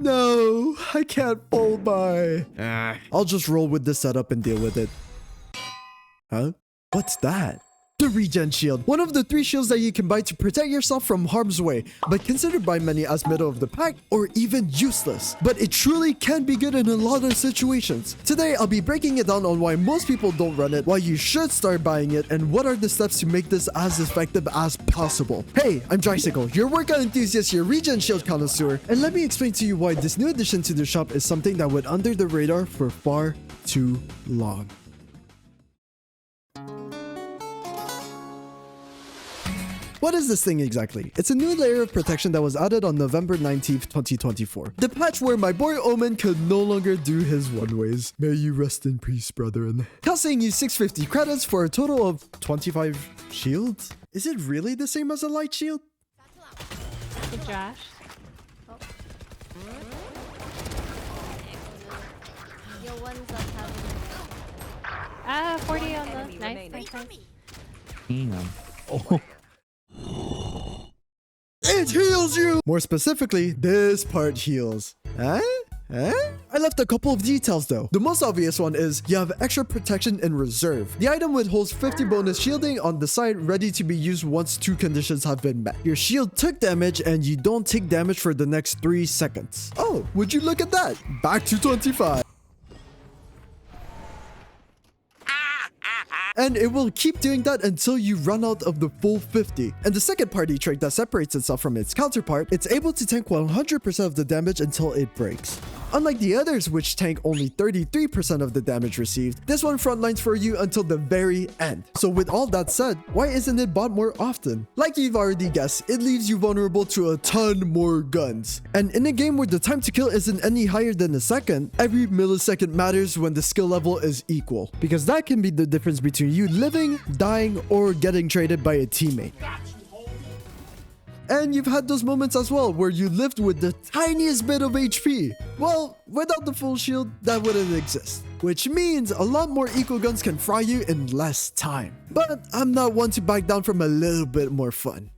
No, I can't fold my... I'll just roll with this setup and deal with it. Huh? What's that? The Regen Shield, one of the 3 shields that you can buy to protect yourself from harm's way, but considered by many as middle of the pack or even useless. But it truly can be good in a lot of situations. Today, I'll be breaking it down on why most people don't run it, why you should start buying it, and what are the steps to make this as effective as possible. Hey, I'm Tricycle, your workout enthusiast, your Regen Shield connoisseur, and let me explain to you why this new addition to the shop is something that went under the radar for far too long. What is this thing exactly? It's a new layer of protection that was added on November 19th, 2024. The patch where my boy Omen could no longer do his one-ways. May you rest in peace, brethren. Costing you 650 credits for a total of 25 shields? Is it really the same as a light shield? Good Josh. Your one's up having 40 on the nice. Damn. Oh. It heals you! More specifically, this part heals. Huh? I left a couple of details though. The most obvious one is you have extra protection in reserve. The item withholds 50 bonus shielding on the side, ready to be used once 2 conditions have been met. Your shield took damage and you don't take damage for the next 3 seconds. Oh, would you look at that? Back to 25. And it will keep doing that until you run out of the full 50. And the second party trait that separates itself from its counterpart, it's able to tank 100% of the damage until it breaks. Unlike the others, which tank only 33% of the damage received, this one frontlines for you until the very end. So with all that said, why isn't it bought more often? Like you've already guessed, it leaves you vulnerable to a ton more guns. And in a game where the time to kill isn't any higher than a second, every millisecond matters when the skill level is equal. Because that can be the difference between you living, dying, or getting traded by a teammate. And you've had those moments as well where you lived with the tiniest bit of HP. Well, without the full shield, that wouldn't exist. Which means a lot more eco guns can fry you in less time. But I'm not one to back down from a little bit more fun.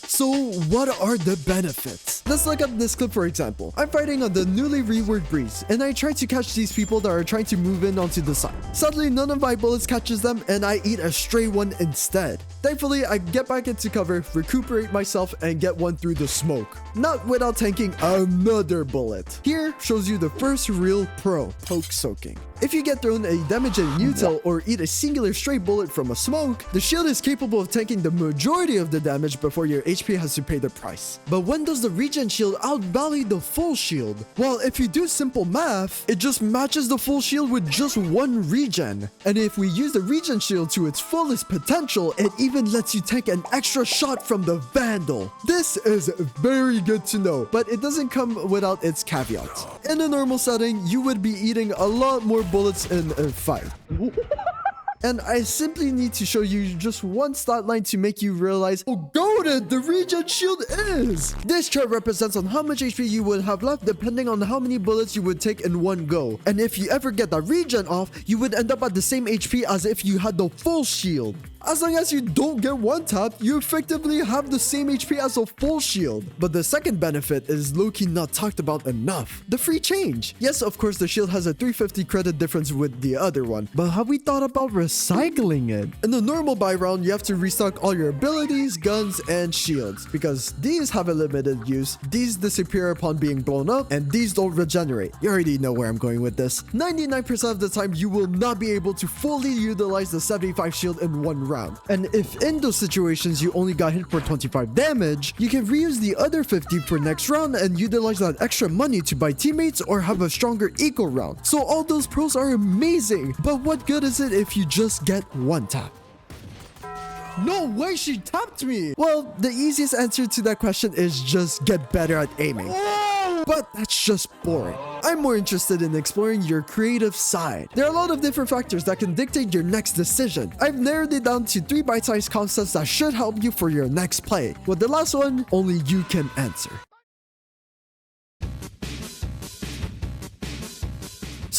So what are the benefits? Let's look at this clip for example. I'm fighting on the newly reworked breeze, and I try to catch these people that are trying to move in onto the side. Sadly, none of my bullets catches them, and I eat a stray one instead. Thankfully, I get back into cover, recuperate myself, and get one through the smoke. Not without tanking another bullet. Here shows you the first real pro, poke soaking. If you get thrown a damaging util or eat a singular stray bullet from a smoke, the shield is capable of tanking the majority of the damage before your HP has to pay the price. But when does the Regen shield outvalue the full shield? Well, if you do simple math, it just matches the full shield with just 1 regen. And if we use the Regen shield to its fullest potential, it even lets you tank an extra shot from the Vandal. This is very good to know, but it doesn't come without its caveats. In a normal setting, you would be eating a lot more bullets in a fight. And I simply need to show you just one stat line to make you realize how goated the Regen shield is. This chart represents on how much HP you would have left depending on how many bullets you would take in one go. And if you ever get that regen off, you would end up at the same HP as if you had the full shield. As long as you don't get one tap, you effectively have the same HP as a full shield. But the second benefit is low-key not talked about enough. The free change. Yes, of course, the shield has a 350 credit difference with the other one. But have we thought about recycling it? In the normal buy round, you have to restock all your abilities, guns, and shields. Because these have a limited use, these disappear upon being blown up, and these don't regenerate. You already know where I'm going with this. 99% of the time, you will not be able to fully utilize the 75 shield in one round. And if in those situations you only got hit for 25 damage, you can reuse the other 50 for next round and utilize that extra money to buy teammates or have a stronger eco round. So all those pros are amazing, but what good is it if you just get one tap? No way, she tapped me! Well, the easiest answer to that question is just get better at aiming. But that's just boring. I'm more interested in exploring your creative side. There are a lot of different factors that can dictate your next decision. I've narrowed it down to 3 bite-sized concepts that should help you for your next play. With the last one, only you can answer.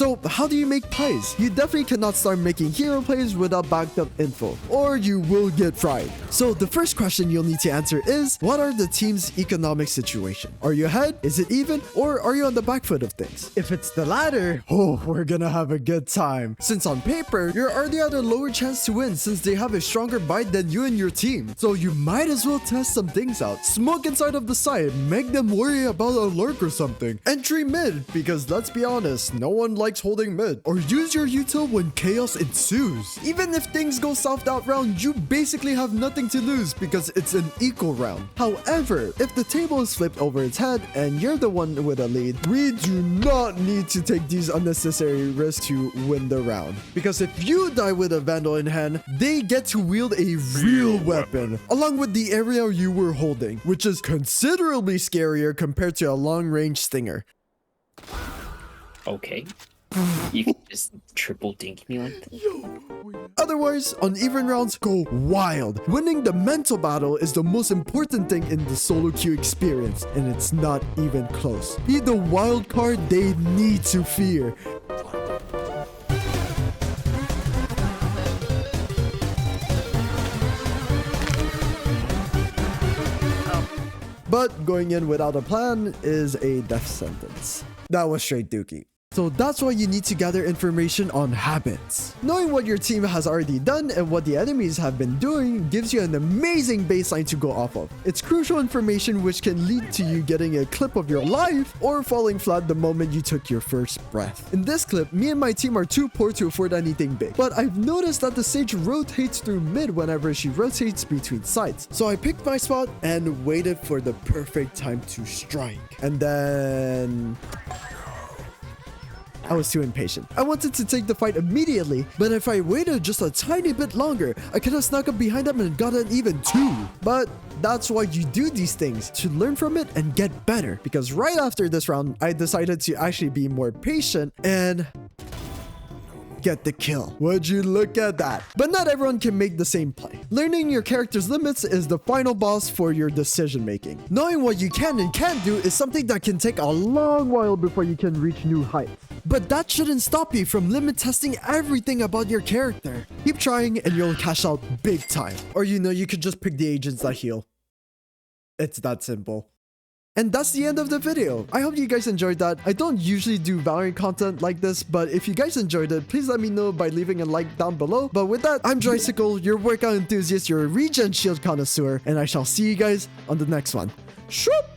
So how do you make plays? You definitely cannot start making hero plays without backed up info, or you will get fried. So the first question you'll need to answer is, what are the team's economic situation? Are you ahead? Is it even? Or are you on the back foot of things? If it's the latter, oh, we're gonna have a good time. Since on paper, you're already at a lower chance to win since they have a stronger bite than you and your team. So you might as well test some things out. Smoke inside of the side, make them worry about a lurk or something. Entry mid, because let's be honest, no one likes holding mid. Or use your util when chaos ensues. Even if things go south that round, you basically have nothing to lose because it's an equal round. However, if the table is flipped over its head and you're the one with a lead, we do not need to take these unnecessary risks to win the round. Because if you die with a Vandal in hand, they get to wield a real weapon, along with the area you were holding, which is considerably scarier compared to a long-range stinger. Okay. You can just triple dink me like that? Otherwise, on even rounds, go wild. Winning the mental battle is the most important thing in the solo queue experience, and it's not even close. Be the wild card they need to fear. But going in without a plan is a death sentence. That was straight dookie. So that's why you need to gather information on habits. Knowing what your team has already done and what the enemies have been doing gives you an amazing baseline to go off of. It's crucial information which can lead to you getting a clip of your life or falling flat the moment you took your first breath. In this clip, me and my team are too poor to afford anything big, but I've noticed that the Sage rotates through mid whenever she rotates between sides. So I picked my spot and waited for the perfect time to strike. And then I was too impatient. I wanted to take the fight immediately, but if I waited just a tiny bit longer, I could have snuck up behind them and got an even 2. But that's why you do these things, to learn from it and get better. Because right after this round, I decided to actually be more patient and get the kill. Would you look at that? But not everyone can make the same play. Learning your character's limits is the final boss for your decision making. Knowing what you can and can't do is something that can take a long while before you can reach new heights. But that shouldn't stop you from limit testing everything about your character. Keep trying and you'll cash out big time. Or you could just pick the agents that heal. It's that simple. And that's the end of the video. I hope you guys enjoyed that. I don't usually do Valorant content like this, but if you guys enjoyed it, please let me know by leaving a like down below. But with that, I'm Tricycle, your workout enthusiast, your regen shield connoisseur, and I shall see you guys on the next one. Shoop!